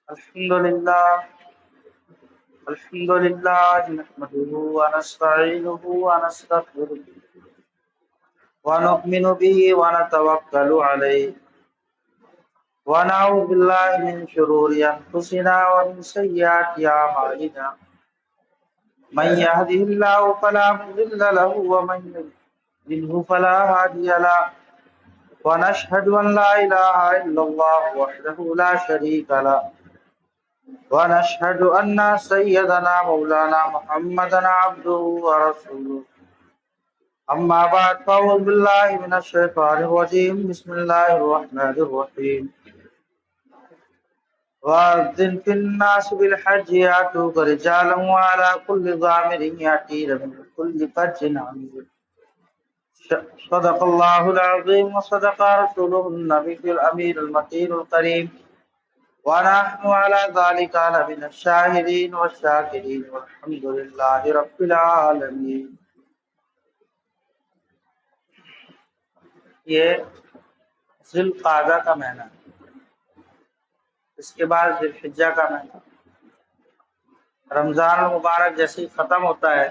الحمد لله نحمده ونستعينه ونستغفره ونؤمن به ونتوكل عليه ونعوذ بالله من شرور أنفسنا ومن سيئات أعمالنا من يهده الله فلا مضل له ومن يضلل فلا هادي له ونشهد أن لا إله إلا الله وحده لا شريك له ونشهد أن سيدنا مولانا محمدا عبده ورسوله أما بعد فأعوذ بالله من الشيطان الرجيم بسم الله الرحمن الرحيم وأذن في الناس بالحج يأتوك رجالا وعلى كل ضامر يأتين من كل فج عميق صدق الله العظيم وصدق رسوله النبي الأمير المتين الكريم ونحن على ذلك لمن الشاهدين والشاكرين والحمد لله رب العالمين. یہ ذی القعدہ کا مہینہ، اس کے بعد ذی الحجہ کا مہینہ. رمضان المبارک جیسے ہی ختم ہوتا ہے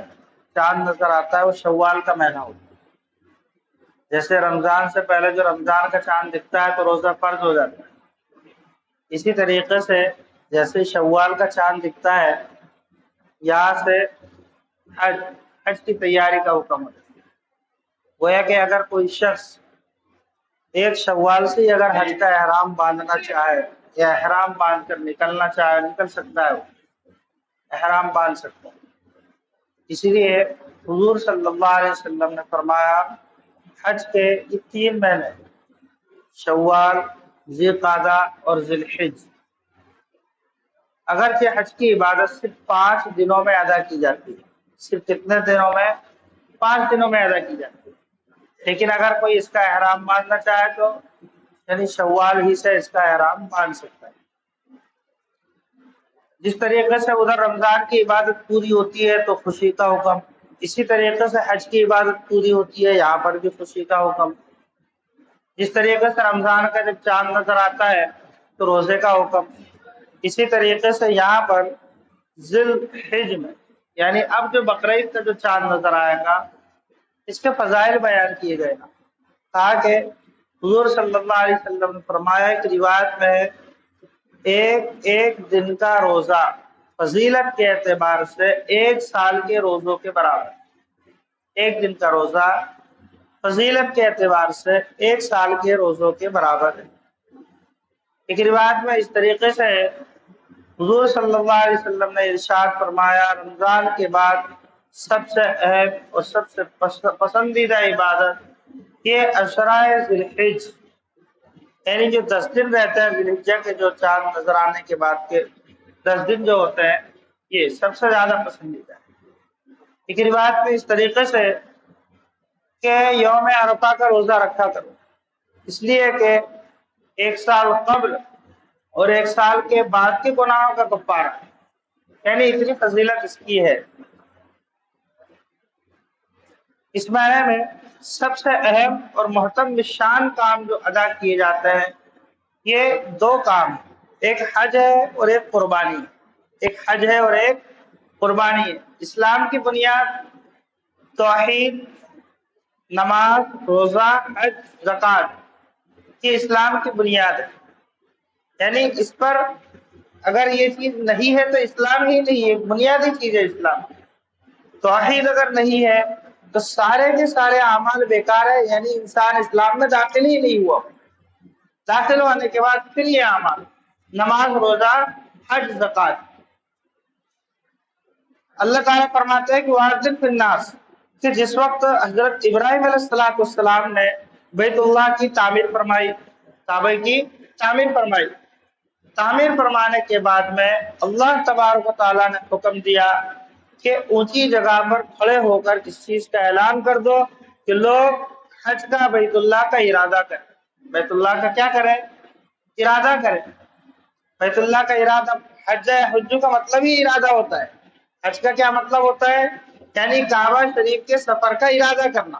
چاند نظر آتا ہے، وہ شوال کا مہینہ ہوتا ہے. جیسے رمضان سے پہلے جو رمضان کا چاند دکھتا ہے تو روزہ فرض ہو جاتا ہے، اسی طریقے سے جیسے شوال کا چاند دکھتا ہے یہاں سے حج کی تیاری کا حکم ہوتا ہے. گویا کہ اگر کوئی شخص ایک شوال سے اگر حج کا احرام باندھنا چاہے یا احرام باندھ کر نکلنا چاہے نکل سکتا ہے، وہ احرام باندھ سکتا ہے. اسی لیے حضور صلی اللہ علیہ وسلم نے فرمایا حج کے یہ 3 مہینے شوال، ذی القعدہ اور ذی الحج، اگرچہ حج کی عبادت صرف 5 دنوں میں ادا کی جاتی ہے، صرف کتنے دنوں میں؟ 5 دنوں میں ادا کی جاتی ہے، لیکن اگر کوئی اس کا احرام باندھنا چاہے تو یعنی شوال ہی سے اس کا احرام باندھ سکتا ہے. جس طریقے سے ادھر رمضان کی عبادت پوری ہوتی ہے تو خوشی کا حکم، اسی طریقے سے حج کی عبادت پوری ہوتی ہے، یہاں پر بھی خوشی کا حکم. جس طریقے سے رمضان کا جب چاند نظر آتا ہے تو روزے کا حکم، اسی طریقے سے یہاں پر ذی الحج میں یعنی اب جو بقرعید کا جو چاند نظر آئے گا اس کے فضائل بیان کیے گئے گا. کہا کہ حضور صلی اللہ علیہ وسلم نے فرمایا کہ روایت میں ایک دن کا روزہ فضیلت کے اعتبار سے 1 سال کے روزوں کے برابر. ایک دن کا روزہ فضیلت کے اعتبار سے 1 سال کے روزوں کے برابر ہے. ایک روایت میں اس طریقے سے حضور صلی اللہ علیہ وسلم نے ارشاد فرمایا رمضان کے بعد سب سے اہم اور سب سے پسندیدہ عبادت یہ عشرۂ ذی الحج، یعنی جو 10 دن رہتے ہیں ذی الحجہ کے جو چاند نظر آنے کے بعد کے 10 دن جو ہوتے ہیں یہ سب سے زیادہ پسندیدہ ہے. ایک روایت میں اس طریقے سے کہ یوم عرفہ کا روزہ رکھا کرو، اس لیے کہ 1 سال قبل اور 1 سال کے بعد کے گناہوں کا کفارہ، یعنی اتنی فضیلت اس کی ہے. اس معنی میں سب سے اہم اور محترم شان کام جو ادا کیے جاتے ہیں یہ 2 کام، ایک حج ہے اور ایک قربانی. ایک حج ہے اور ایک قربانی ہے. اسلام کی بنیاد توحید، نماز، روزہ، حج، زکوٰۃ یہ اسلام کی بنیاد ہے. یعنی اس پر اگر یہ چیز نہیں ہے تو اسلام ہی نہیں ہے، بنیادی چیز ہے اسلام. توحید اگر نہیں ہے تو سارے کے سارے اعمال بیکار ہے، یعنی انسان اسلام میں داخل ہی نہیں ہوا. داخل ہونے کے بعد پھر یہ اعمال نماز، روزہ، حج، زکوٰۃ. اللہ تعالیٰ فرماتے ہیں کہ وَأَذِّن فِي النَّاسِ کہ جس وقت حضرت ابراہیم علیہ السلام نے بیت اللہ کی تعمیر فرمائی، کعبہ کی تعمیر فرمائی، تعمیر فرمانے کے بعد میں اللہ تبارک و تعالیٰ نے حکم دیا کہ اونچی جگہ پر کھڑے ہو کر اس چیز کا اعلان کر دو کہ لوگ حج کا بیت اللہ کا ارادہ کریں. بیت اللہ کا کیا کریں؟ ارادہ کریں. بیت اللہ کا ارادہ، حج کا مطلب ہی ارادہ ہوتا ہے. حج کا کیا مطلب ہوتا ہے؟ یعنی کعبہ شریف کے سفر کا ارادہ کرنا.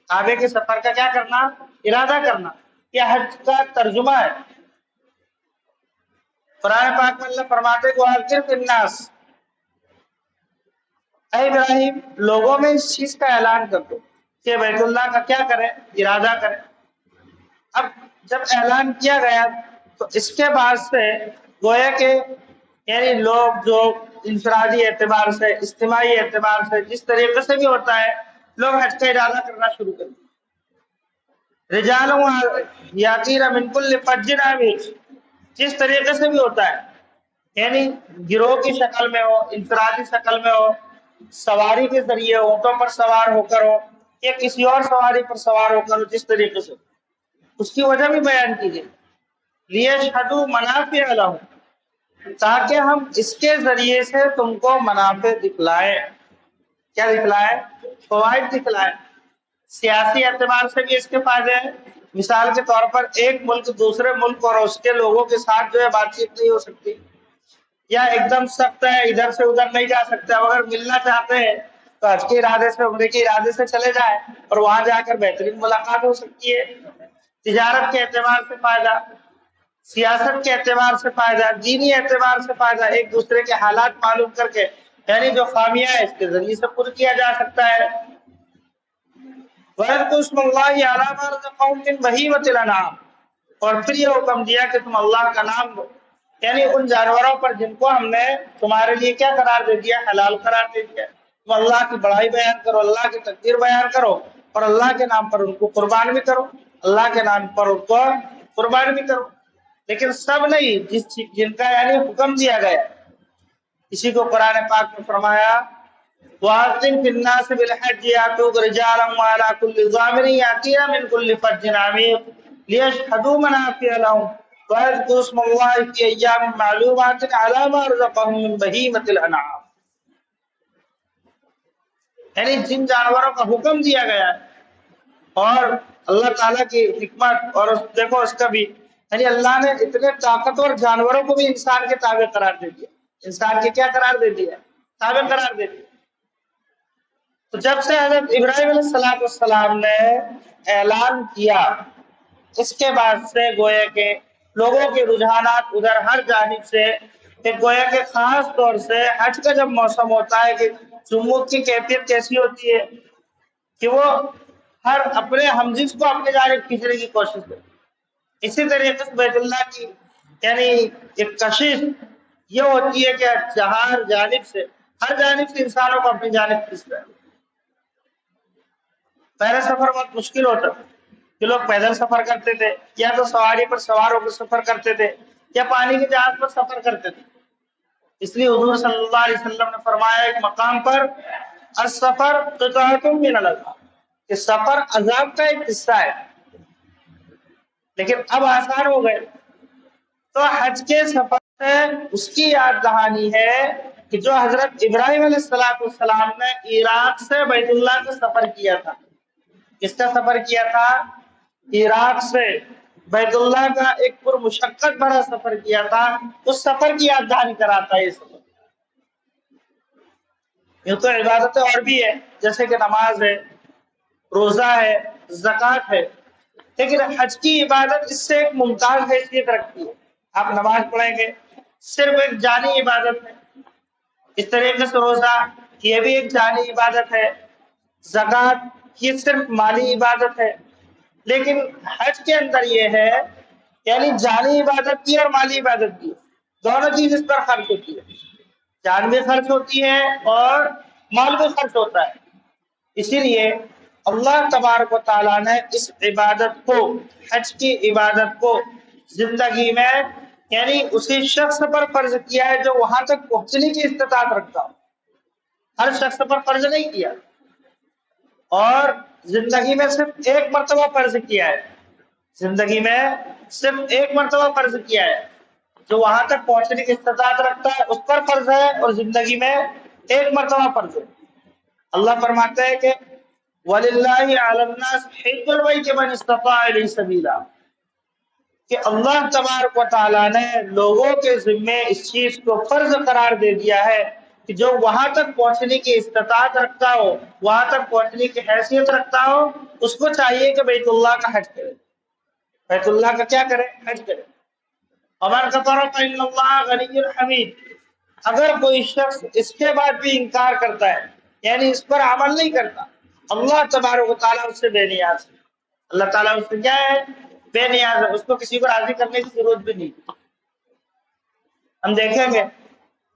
کعبے کے سفر کا کیا کرنا؟ ارادہ کرنا. یہ حج کا ترجمہ ہے. قرآن پاک میں اللہ فرماتے ہیں وَأَذِّرْ فِي النَّاسِ، اے ابراہیم لوگوں میں اس چیز کا اعلان کر دو کہ بیت اللہ کا کیا کرے، ارادہ کرے۔ اب جب اعلان کیا گیا تو اس کے بعد سے گویا کہ یعنی لوگ جو انفرادی اعتبار سے، اجتماعی اعتبار سے، جس طریقے سے بھی ہوتا ہے، لوگ حج کا ارادہ کرنا شروع کر دیا۔ رجال یاتین من کل فج عمیق، جس طریقے سے بھی ہوتا ہے، یعنی گروہ کی شکل میں ہو، انفرادی شکل میں ہو، سواری کے ذریعے اونٹوں پر سوار ہو کر ہو یا کسی اور سواری پر سوار ہو کر ہو، جس طریقے سے، اس کی وجہ بھی بیان کی گئی۔ لیشہدوا منافع لہم، تاکہ ہم اس کے ذریعے سے تم کو منافع دکھلائیں۔ کیا دکھلائیں؟ فوائد دکھلائیں۔ سیاسی اعتبار سے بھی اس کے فائدے ہیں۔ مثال کے طور پر ایک ملک دوسرے ملک اور اس کے لوگوں کے ساتھ جو ہے بات چیت نہیں ہو سکتی، یا ایک دم سخت ہے، ادھر سے ادھر نہیں جا سکتے، اگر ملنا چاہتے ہیں تو حج کے ارادے سے، عمرے کے ارادے سے چلے جائیں اور وہاں جا کر بہترین ملاقات ہو سکتی ہے۔ تجارت کے اعتبار سے فائدہ، سیاست کے اعتبار سے فائدہ، دینی اعتبار سے فائدہ، ایک دوسرے کے حالات معلوم کر کے یعنی جو خامیاں ہیں اس کے ذریعے سے پور کیا جا سکتا ہے۔ وَيَذْكُرُوا اسْمَ اللَّهِ عَلَىٰ مَا رَزَقَهُم مِّن بَهِيمَةِ الْأَنْعَامِ، اور پھر یہ حکم دیا کہ تم اللہ کا نام لو، یعنی ان جانوروں پر جن کو ہم نے تمہارے لیے کیا قرار دے دیا، حلال قرار دے دیا۔ تم اللہ کی بڑائی بیان کرو، اللہ کی تقدیر بیان کرو، اور اللہ کے نام پر ان کو قربان بھی کرو، اللہ کے نام پر ان کو قربان بھی کرو۔ لیکن سب نہیں، جن کا یعنی حکم دیا گیا، اسی کو قرآن پاک میں فرمایا وَأَذِّن فِي النَّاسِ بِالْحَجِّ يَأْتُوكَ رِجَالًا وَعَلَىٰ كُلِّ ضَامِرٍ يَأْتِينَ مِنْ كُلِّ فَجٍّ عَمِيقٍ لِيَشْهَدُوا مَنَافِعَ لَهُمْ وَيَذْكُرُوا اسْمَ اللَّهِ فِي أَيَّامٍ مَّعْلُومَاتٍ عَلَىٰ مَا رَزَقَهُم مِّن بَهِيمَةِ الْأَنْعَامِ، یعنی جن جانوروں کا حکم دیا گیا ہے، اور اللہ تعالیٰ کی حکمت، اور دیکھو اس کا بھی یعنی اللہ نے اتنے طاقتور جانوروں کو بھی انسان کے تابع قرار دے دیا، انسان کے کیا قرار دے دیا؟ تابع قرار دے دیا۔ تو جب سے حضرت ابراہیم علیہ السلام نے اعلان کیا، اس کے بعد سے گویا کہ لوگوں کے رجحانات ادھر ہر جانب سے، کہ گویا کہ خاص طور سے حج کا جب موسم ہوتا ہے کہ جمعہ کی کیفیت کیسی ہوتی ہے کہ وہ ہر اپنے ہمجنس کو اپنے جانب کھینچنے کی کوشش کرتے۔ اسی طریقے سے بیت اللہ کی یعنی ایک کشش یہ ہوتی ہے کہ ہر جانب سے انسانوں کو اپنی جانب کھینچتا ہے۔ پہلے سفر بہت مشکل ہوتا کہ لوگ پیدل سفر کرتے تھے، یا تو سواری پر سوار ہو کر سفر کرتے تھے، یا پانی کے جہاز پر سفر کرتے تھے۔ اس لیے حضور صلی اللہ علیہ وسلم نے فرمایا ایک مقام پر السفر قطعۃ من العذاب، کہ سفر عذاب کا ایک حصہ ہے، لیکن اب آسان ہو گئے۔ تو حج کے سفر سے اس کی یاد دہانی ہے کہ جو حضرت ابراہیم علیہ السلام نے عراق سے بیت اللہ کا سفر کیا تھا۔ کس کا سفر کیا تھا؟ عراق سے بیت اللہ کا ایک پرمشقت بڑا سفر کیا تھا، اس سفر کی یاد دہانی کراتا ہے یہ سفر۔ یہ تو عبادتیں اور بھی ہے، جیسے کہ نماز ہے، روزہ ہے، زکوٰۃ ہے، لیکن حج کی عبادت اس سے ایک ممتاز حیثیت رکھتی ہے۔ آپ نماز پڑھیں گے، صرف ایک جانی عبادت ہے، اس طریقے سے روزہ یہ بھی ایک جانی عبادت ہے، زکوٰۃ یہ صرف مالی عبادت ہے، لیکن حج کے اندر یہ ہے یعنی جانی عبادت کی اور مالی عبادت کی، دونوں چیز اس پر خرچ ہوتی ہے، جان بھی خرچ ہوتی ہے اور مال بھی خرچ ہوتا ہے۔ اسی لیے اللہ تبارک و تعالیٰ نے اس عبادت کو، حج کی عبادت کو زندگی میں یعنی اسی شخص پر فرض کیا ہے جو وہاں تک پہنچنے کی استطاعت رکھتا ہو، ہر شخص پر فرض نہیں کیا، اور زندگی میں صرف ایک مرتبہ فرض کیا ہے، زندگی میں صرف ایک مرتبہ فرض کیا ہے، جو وہاں تک پہنچنے کی استطاعت رکھتا ہے اس پر فرض ہے، اور زندگی میں ایک مرتبہ فرض ہے۔ اللہ فرماتا ہے کہ وَلِلَّهِ عَلَى النَّاسِ حِجُّ الْبَيْتِ مَنِ اسْتَطَاعَ إِلَيْهِ سَبِيلًا، کہ اللہ تبارک و تعالیٰ نے لوگوں کے ذمے اس چیز کو فرض قرار دے دیا ہے کہ جو وہاں تک پہنچنے کی استطاعت رکھتا ہو، وہاں تک پہنچنے کی حیثیت رکھتا ہو، اس کو چاہیے کہ بیت اللہ کا حج کرے۔ بیت اللہ کا کیا کرے؟ حج کرے۔ ومن کفر فإن اللہ غنی حمید. اگر کوئی شخص اس کے بعد بھی انکار کرتا ہے یعنی اس پر عمل نہیں کرتا، اللہ تبارک و تعالیٰ اس سے بے نیاز ہے. اللہ تعالیٰ اس سے کیا ہے؟ بے نیاز ہے، اس کو کسی کو راضی کرنے کی ضرورت بھی نہیں. ہم دیکھیں گے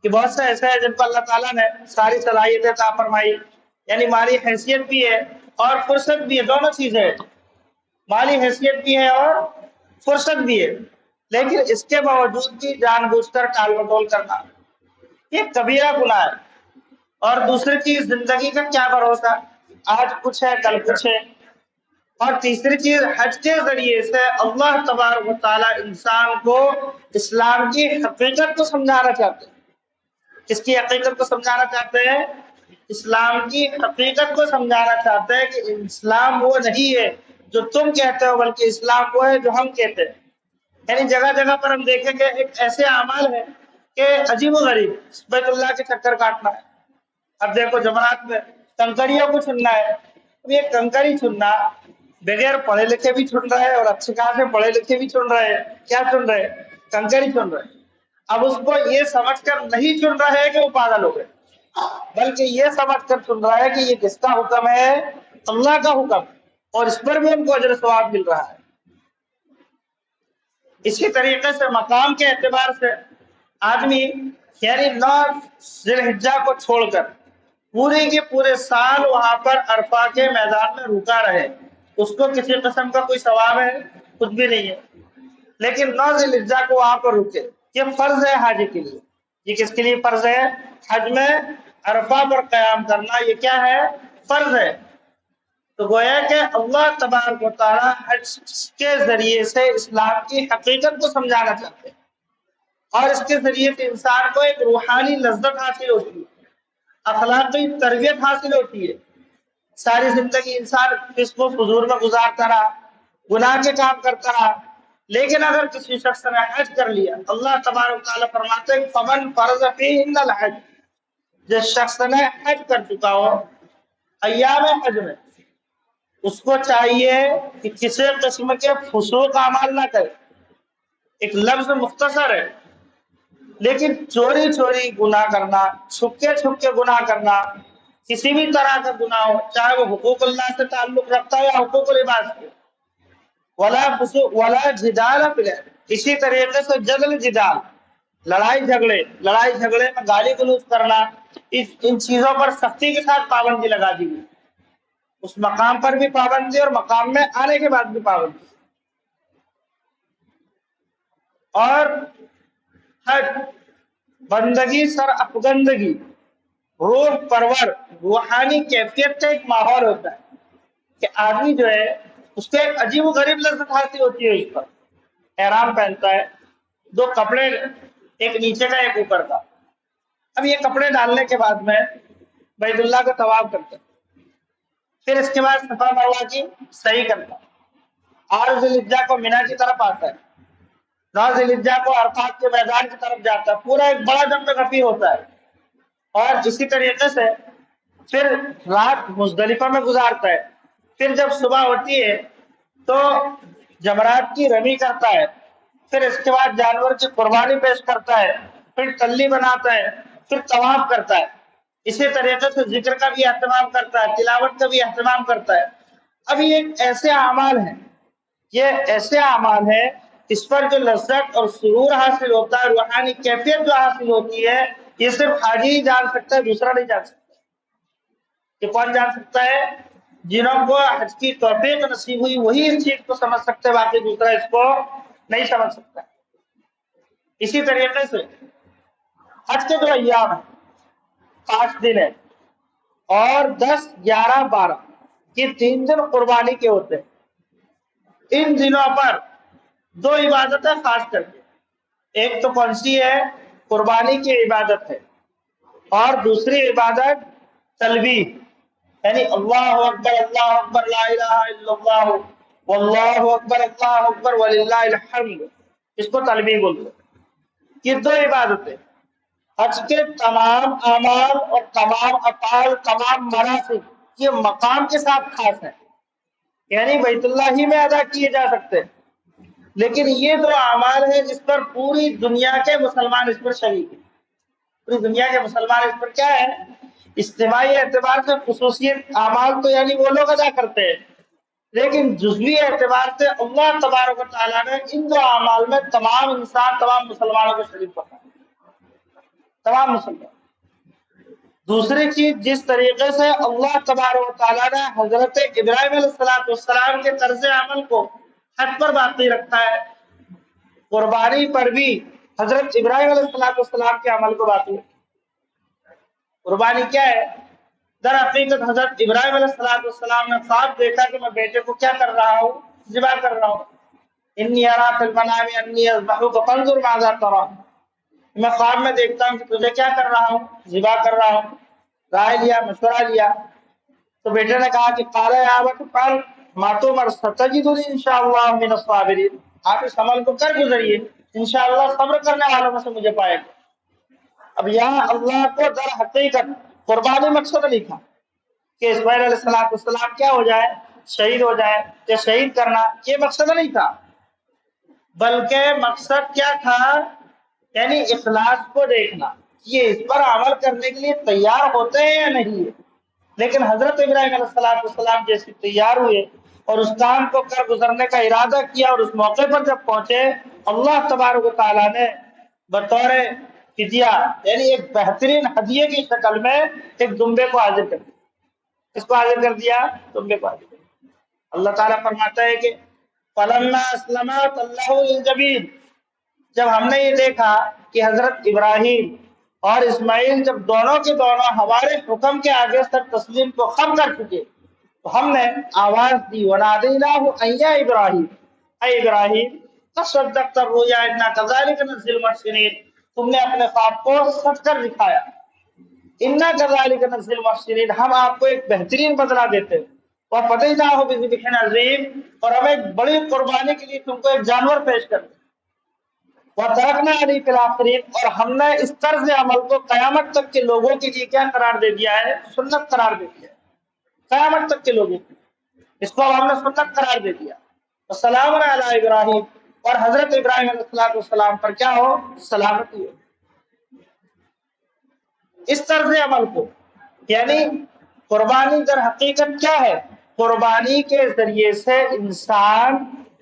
کہ بہت سے ایسے ہیں جن کو اللہ تعالیٰ نے ساری صلاحیتیں عطا فرمائی، یعنی مالی حیثیت بھی ہے اور فرصت بھی ہے، دونوں چیزیں ہیں. مالی حیثیت بھی ہے اور فرصت بھی ہے، لیکن اس کے باوجود بھی جان بوجھ کر ٹال مٹول کرنا یہ کبیرہ گناہ ہے. اور دوسری چیز، زندگی کا کیا بھروسہ، آج کچھ ہے کل کچھ ہے. اور تیسری چیز، حج کے ذریعے سے اللہ تبارک و تعالیٰ انسان کو اسلام کی حقیقت کو سمجھانا چاہتے ہیں. کس کی حقیقت کو سمجھانا چاہتے ہیں؟ اسلام کی حقیقت کو سمجھانا چاہتے ہیں کہ اسلام وہ نہیں ہے جو تم کہتے ہو، بلکہ اسلام وہ ہے جو ہم کہتے ہیں. یعنی جگہ جگہ پر ہم دیکھیں گے ایک ایسے اعمال ہیں کہ عجیب و غریب، بیت اللہ کے چکر کاٹنا ہے. اب دیکھو جمعرات میں کنکریوں کو چننا ہے. اب یہ کنکری چننا بغیر پڑھے لکھے بھی چن رہے ہیں اور اچھے خاصے پڑھے لکھے بھی چن رہے ہیں. کیا چن رہے ہیں؟ کنکری چن رہے ہیں. اب اس کو یہ سمجھ کر نہیں چن رہے ہیں کہ وہ پاگل ہو گئے، بلکہ یہ سمجھ کر چن رہا ہے کہ یہ کس کا حکم ہے؟ اللہ کا حکم، اور اس پر بھی ہم کو اجر ثواب مل رہا ہے. اسی طریقے سے مقام کے اعتبار سے آدمی یعنی 9 ذی الحجہ کو چھوڑ کر پورے کے پورے سال وہاں پر عرفہ کے میدان میں رکا رہے، اس کو کسی قسم کا کوئی ثواب ہے؟ کچھ بھی نہیں ہے. لیکن 9 ذی الحجہ کو وہاں پر رکے، یہ فرض ہے حاجی کے لیے. یہ کس کے لیے فرض ہے؟ حج میں عرفہ پر قیام کرنا یہ کیا ہے؟ فرض ہے. تو گویا کہ اللہ تبارک و تعالیٰ حج کے ذریعے سے اسلام کی حقیقت کو سمجھانا چاہتے ہیں، اور اس کے ذریعے سے انسان کو ایک روحانی لذت حاصل ہوتی ہے، اخلاقی تربیت حاصل ہوتی ہے. ساری زندگی انسان قسم و فضول میں گزارتا رہا، گناہ کے کام کرتا رہا. لیکن اگر کسی شخص نے حج کر لیا، اللہ تبارک و تعالیٰ فرماتے ہیں فمن فرض فیہن الحج، جس شخص نے حج کر چکا ہو ایام حج میں، اس کو چاہیے کہ کسی قسم کے فسوق اعمال نہ کرے. ایک لفظ مختصر ہے، لیکن چوری چوری گناہ کرنا، چھپکے چھپکے گناہ کرنا، کسی بھی طرح کا گناہ ہو، چاہے وہ حقوق اللہ سے تعلق رکھتا ہے یا حقوق العباد سے. ولا فسوق ولا جدال فی الارض، اسی طریقے سے جدل جدال، لڑائی جھگڑے میں گالی گلوچ کرنا، ان چیزوں پر سختی کے ساتھ پابندی لگا دی گئی. اس مقام پر بھی پابندی اور مقام میں آنے کے بعد بھی پابندی. اور حج بندگی سر افگندگی، روح پرور روحانی کیفیت کا ایک ماحول ہوتا ہے کہ آدمی جو ہے اس کو ایک عجیب و غریب لذت حاصل ہوتی ہے. اس پر احرام پہنتا ہے، 2 کپڑے، ایک نیچے کا ایک اوپر کا. اب یہ کپڑے ڈالنے کے بعد میں بیت اللہ کا طواف کرتا ہے، پھر اس کے بعد صفا مروہ کی صحیح کرتا ہے. 8 ذی الحجہ کو مینا کی طرف آتا ہے، 9 ذی الحجہ کو عرفات کے میدان کی طرف جاتا ہے. پورا ایک بڑا جنگ غفیر ہوتا ہے. اور اسی طریقے سے پھر رات مزدلفہ میں گزارتا ہے. پھر جب صبح ہوتی ہے تو جمرات کی رمی کرتا ہے، پھر اس کے بعد جانور کی قربانی پیش کرتا ہے، پھر ٹلی بناتا ہے، پھر طواف کرتا ہے. اسی طریقے سے ذکر کا بھی اہتمام کرتا ہے، تلاوت کا بھی اہتمام کرتا ہے. اب یہ ایسے اعمال ہیں، یہ ایسے اعمال ہیں اس پر جو لذت اور سرور حاصل ہوتا ہے، روحانی کیفیت جو حاصل ہوتی ہے، یہ صرف حاجی ہی جان سکتا ہے، دوسرا نہیں جان سکتا. یہ کون جان سکتا ہے؟ جنہوں کو حج کی توفیق نصیب ہوئی وہی اس چیز کو سمجھ سکتے، باقی دوسرا اس کو نہیں سمجھ سکتا. اسی طریقے سے حج کے جو ایام ہیں 5 دن ہے اور 10 11 12 یہ 3 دن قربانی کے ہوتے ہیں. ان دنوں پر 2 عبادتیں خاص کر کے، ایک تو کون سی ہے؟ قربانی کی عبادت ہے، اور دوسری عبادت تلبیہ، یعنی اللہ اکبر لا الہ الا اللہ واللہ اکبر وللہ الحمد، اس کو تلبیہ بولتے ہیں. یہ 2 عبادتیں حج کے تمام اعمال اور تمام افعال، تمام مناسک یہ مقام کے ساتھ خاص ہیں، یعنی بیت اللہ ہی میں ادا کیے جا سکتے ہیں. لیکن یہ دو اعمال ہے جس پر پوری دنیا کے مسلمان اس پر شریک ہیں. پوری دنیا کے مسلمان اس پر کیا ہے؟ اجتماعی اعتبار سے خصوصیت اعمال تو یعنی وہ لوگ ادا کرتے ہیں، لیکن جزوی اعتبار سے اللہ تبارک و تعالیٰ نے ان دو اعمال میں تمام انسان، تمام مسلمانوں کو شریک کرنا ہے، تمام مسلمان. دوسری چیز، جس طریقے سے اللہ تبارک و تعالیٰ نے حضرت ابراہیم علیہ السلام کے طرز عمل کو حد پر باقی رکھا ہے، قربانی پر بھی حضرت ابراہیم علیہ السلام کے عمل کو باقی رکھا. قربانی کیا ہے؟ در حقیقت حضرت ابراہیم علیہ السلام نے خواب دیکھا کہ میں بیٹے کو کیا کر رہا ہوں؟ ذبح کر رہا ہوں. انی ارا فی المنام انی اذبحک فانظر ماذا تری، میں خواب میں دیکھتا ہوں کہ تجھے کیا کر رہا ہوں؟ ذبح کر رہا ہوں. رائے لیا، مشورہ لیا، تو بیٹے نے کہا کہ قال یا ابت افعل ما تؤمر ستجدنی انشاءاللہ من الصابرین، آپ اس عمل کو کر گزریے، انشاءاللہ صبر کرنے والوں میں سے مجھے پائے گا. اب یہاں اللہ کو در حقیقت قربانی مقصد نہیں تھا کہ اسماعیل علیہ السلام کیا ہو جائے؟ شہید ہو جائے، یا شہید کرنا یہ مقصد نہیں تھا، بلکہ مقصد کیا تھا؟ یعنی اخلاص کو دیکھنا، یہ اس پر عمل کرنے کے لیے تیار ہوتے ہیں یا نہیں ہے. لیکن حضرت ابراہیم علیہ السلام جیسے تیار ہوئے اور اس کام کو کر گزرنے کا ارادہ کیا، اور اس موقع پر جب پہنچے، اللہ تبارک و تعالیٰ نے بطور فدیہ یعنی ایک بہترین ہدیے کی شکل میں ایک دمبے کو حاضر کر دیا. اس کو حاضر کر دیا، دمبے کو حاضر کر دیا. اللہ تعالیٰ فرماتا ہے کہ فَلَمَّا أَسْلَمَا تَلَّهُ لِلْجَبِينِ، جب ہم نے یہ دیکھا کہ حضرت ابراہیم اور اسماعیل جب دونوں کے دونوں ہمارے حکم کے آگے سر تسلیم کو خم کر چکے، تو ہم نے آواز دی وَنَادَيْنَاهُ أَن يَا إِبْرَاهِيمُ، اے ابراہیم قَدْ صَدَّقْتَ الرُّؤْيَا إِنَّا كَذَلِكَ نَجْزِي الْمُحْسِنِينَ، تم نے اپنے خواب کو سچ کر دکھایا. اِنَّا كَذَلِكَ نَجْزِي الْمُحْسِنِينَ، ہم آپ کو ایک بہترین بدلہ دیتے ہیں. وَفَدَيْنَاهُ بِذِبْحٍ عَظِيمٍ، اور ہم ایک بڑی قربانی کے لیے تم کو ایک جانور پیش کرتے. وَتَرَكْنَا عَلَيْهِ فِي الْآخِرِينَ، اور ہم نے اس طرز عمل کو قیامت تک کے لوگوں کے لیے کیا قرار دے دیا ہے؟ سنت قرار دے دیا ہے. قیامت تک کے لوگوں کو اس کو ہم نے سنت قرار دے دیا. وَسَلَامٌ عَلَىٰ إِبْرَاهِيمَ، اور حضرت ابراہیم علیہ السلام پر کیا ہو؟ سلامتی ہو. اس طرز عمل کو یعنی قربانی در حقیقت کیا ہے؟ قربانی کے ذریعے سے انسان،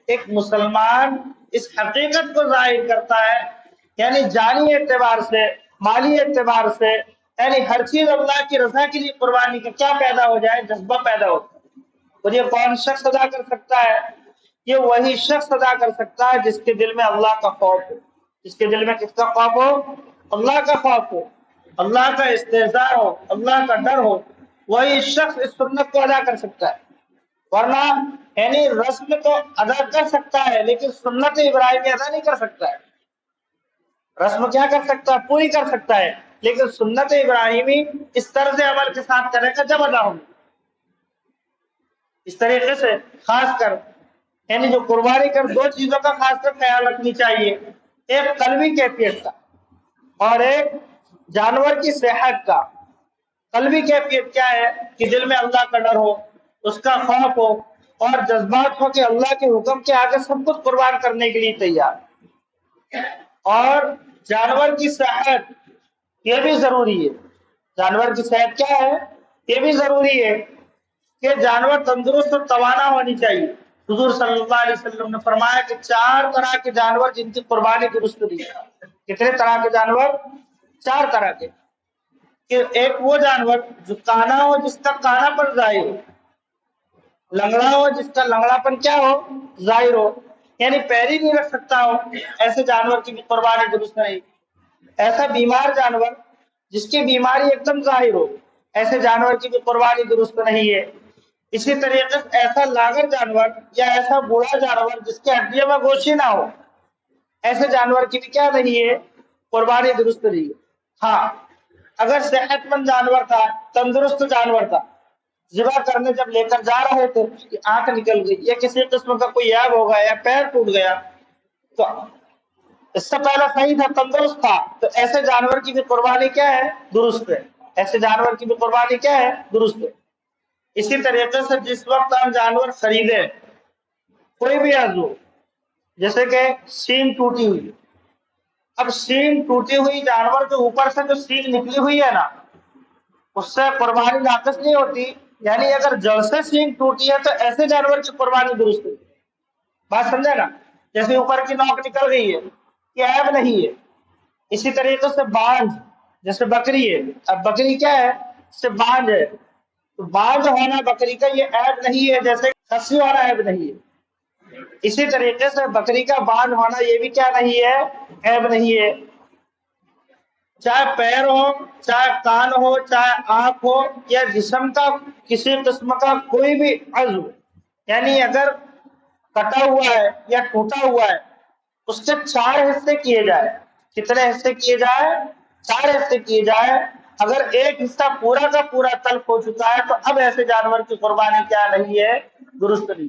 ایک مسلمان اس حقیقت کو ظاہر کرتا ہے، یعنی جانی اعتبار سے، مالی اعتبار سے، یعنی ہر چیز اللہ کی رضا کے لیے قربانی کا کیا پیدا ہو جائے؟ جذبہ پیدا ہوتا ہے. اور یہ کون شخص ادا کر سکتا ہے؟ یہ وہی شخص ادا کر سکتا ہے جس کے دل میں اللہ کا خوف ہو. جس کے دل میں کس کا خوف ہو؟ اللہ کا خوف ہو، اللہ کا استحضار ہو، اللہ کا ڈر ہو، وہی شخص اس سنت کو ادا کر سکتا ہے. ورنہ یعنی رسم تو ادا کر سکتا ہے لیکن سنت ابراہیمی ادا نہیں کر سکتا ہے. رسم کیا کر سکتا ہے؟ پوری کر سکتا ہے، لیکن سنت ابراہیمی اس طرز عمل کے ساتھ کرے گا جب ادا ہوگی. اس طریقے سے خاص کر یعنی جو قربانی کر، دو چیزوں کا خاص کر خیال رکھنی چاہیے، ایک قلبی کیفیت کا اور ایک جانور کی صحت کا. قلبی کیفیت کیا ہے؟ کہ دل میں اللہ کا ڈر ہو، اس کا خوف ہو، اور جذبات ہو کہ اللہ کے حکم کے آگے سب کچھ قربان کرنے کے لیے تیار. اور جانور کی صحت یہ بھی ضروری ہے. جانور کی صحت کیا ہے؟ یہ بھی ضروری ہے کہ جانور تندرست اور توانا ہونی چاہیے. حضور صلی اللہ علیہ وسلم نے فرمایا کہ 4 طرح کے جانور جن کی قربانی درست دی. کتنے طرح کے جانور؟ 4 طرح کے. کہ ایک وہ جانور جو کانا ہو، جس کا کانا پر ظاہر ہو، لنگڑا ہو جس کا لنگڑا پن کیا ہو؟ ظاہر ہو، یعنی پیری نہیں رکھ سکتا ہو، ایسے جانور کی بھی قربانی درست نہیں. ایسا بیمار جانور جس کی بیماری ایک دم ظاہر ہو، ایسے جانور کی بھی قربانی درست نہیں ہے. اسی طریقے سے ایسا لاغر جانور یا ایسا بوڑھا جانور جس کے ہڈیوں میں گوشت نہ ہو، ایسے جانور کی بھی کیا نہیں ہے؟ قربانی درست نہیں ہے. ہاں اگر صحت مند جانور تھا، تندرست جانور تھا، ذبح کرنے جب لے کر جا رہے تھے اس کی آنکھ نکل گئی یا کسی قسم کا کوئی عیب ہو گیا یا پیر ٹوٹ گیا، تو اس سے پہلے صحیح تھا، تندرست تھا، تو ایسے جانور کی بھی قربانی کیا ہے؟ درست ہے. ایسے جانور کی بھی قربانی کیا ہے؟ درست ہے. اسی طریقے سے جس وقت ہم جانور خریدیں، کوئی بھی عضو جیسے کہ سینگ ٹوٹی ہوئی، اب سینگ ٹوٹی ہوئی جانور کے اوپر سے جو سینگ نکلی ہوئی ہے نا، اس سے قربانی ناقص نہیں ہوتی، یعنی اگر جڑ سے سینگ ٹوٹی ہے تو ایسے جانور کی قربانی درست ہے۔ بات سمجھے نا؟ جیسے اوپر کی نوک نکل گئی ہے، یہ عیب نہیں ہے۔ اسی طریقے سے بانجھ، جیسے بکری ہے، اب بکری کیا ہے؟ اس سے بانجھ ہے، تو بانجھ ہونا بکری کا یہ عیب نہیں ہے، جیسے خصی والا عیب نہیں ہے۔ اسی طریقے سے بکری کا بانجھ ہونا یہ بھی کیا نہیں ہے؟ عیب نہیں ہے۔ چاہے پیر ہو، چاہے کان ہو، چاہے آنکھ ہو، یا جسم کا کسی قسم کا کوئی بھی عضو، یعنی اگر کٹا ہوا ہے یا ٹوٹا ہوا ہے، اس کے 4 حصے کیے جائے۔ کتنے حصے کیے جائے؟ 4 حصے کیے جائے۔ اگر ایک حصہ پورا کا پورا تلف ہو چکا ہے تو اب ایسے جانور کی قربانی کیا نہیں ہے؟ درست نہیں۔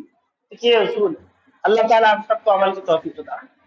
یہ اصول ہے۔ اللہ تعالیٰ ہم سب کو عمل کی توفیق عطا فرمائے۔